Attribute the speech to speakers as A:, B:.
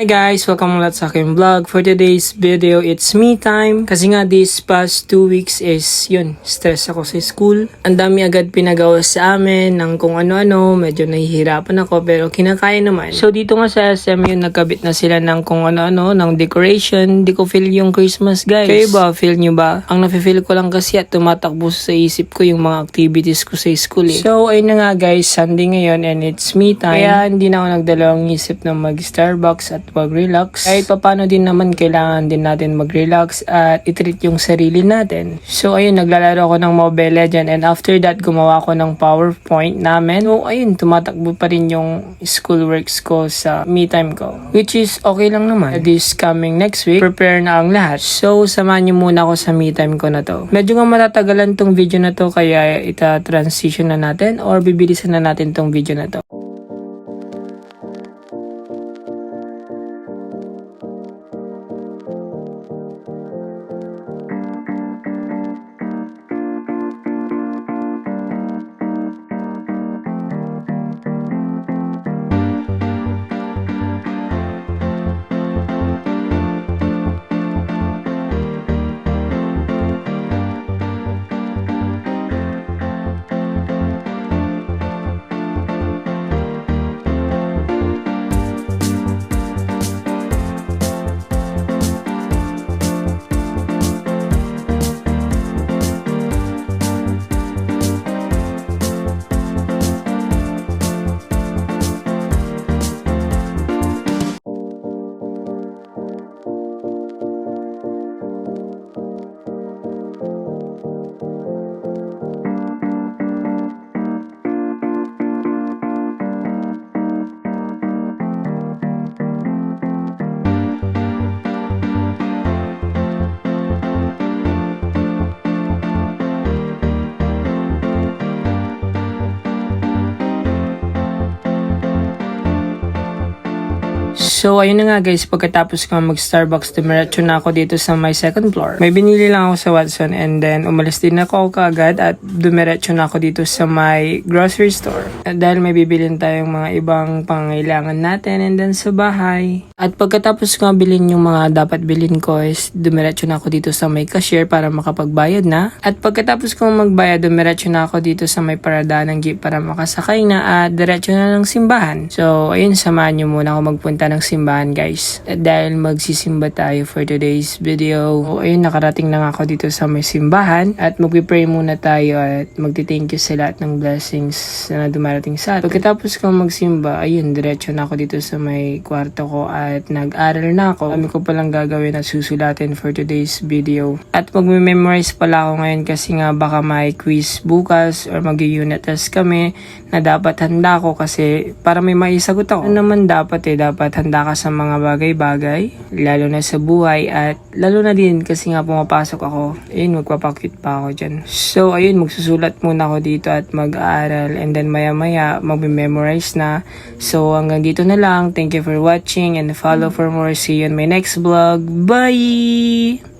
A: Hi guys! Welcome ulit sa aking vlog. For today's video, it's me time. Kasi nga this past 2 weeks is stress ako sa school. Ang dami agad pinagawa sa amin ng kung ano-ano. Medyo nahihirapan ako pero kinakaya naman. So dito nga sa SM nagkabit na sila ng kung ano-ano, ng decoration. Di ko feel yung Christmas guys. Kayo ba? Feel nyo ba? Ang nafe-feel ko lang kasi at tumatakbo sa isip ko yung mga activities ko sa school So ayun na nga guys, Sunday ngayon and it's me time. Kaya hindi na ako nagdalawang isip na mag-Starbucks at mag-relax. Kahit papano din naman kailangan din natin mag-relax at i-treat yung sarili natin. So ayun, naglalaro ako ng Mobile Legends and after that gumawa ako ng PowerPoint namin. So ayun, tumatakbo pa rin yung school works ko sa me time ko. Which is okay lang naman. This coming next week, prepare na ang lahat. So samahan niyo muna ako sa me time ko na to. Medyo nga matatagalan tong video na to kaya ita-transition na natin or bibilisan na natin tong video na to. So, ayun na nga guys, pagkatapos ko mag-Starbucks, dumiretso na ako dito sa my second floor. May binili lang ako sa Watson and then umalis din ako kaagad at dumiretso na ako dito sa my grocery store. At dahil may bibilin tayong mga ibang pangailangan natin and then sa bahay. At pagkatapos ko bilhin yung mga dapat bilhin ko is dumiretso na ako dito sa my cashier para makapagbayad na. At pagkatapos ko magbayad, dumiretso na ako dito sa may parada ng jeep para makasakay na at diretso na ng simbahan. So, ayun, samahan nyo muna ako magpunta ng simbahan guys. At dahil magsisimba tayo for today's video. So, ayun, nakarating na nga ako dito sa may simbahan at magpipray muna tayo at magti-thank you sa lahat ng blessings na dumarating sa atin. Pagkatapos ko magsimba, ayun, diretso na ako dito sa may kwarto ko at nag-aral na ako. Kami ko palang gagawin at susulatin for today's video. At magme-memorize pala ako ngayon kasi nga baka may quiz bukas or mag-unit test kami na dapat handa ko kasi para may maisagot ako. Ano naman dapat dapat handa ka sa mga bagay-bagay, lalo na sa buhay at lalo na din kasi nga pumapasok ako. Ayun, magpapakit pa ako dyan. So, ayun, magsusulat muna ako dito at mag-aaral and then maya-maya magme-memorize na. So, hanggang dito na lang. Thank you for watching and follow for more. See you in my next vlog. Bye!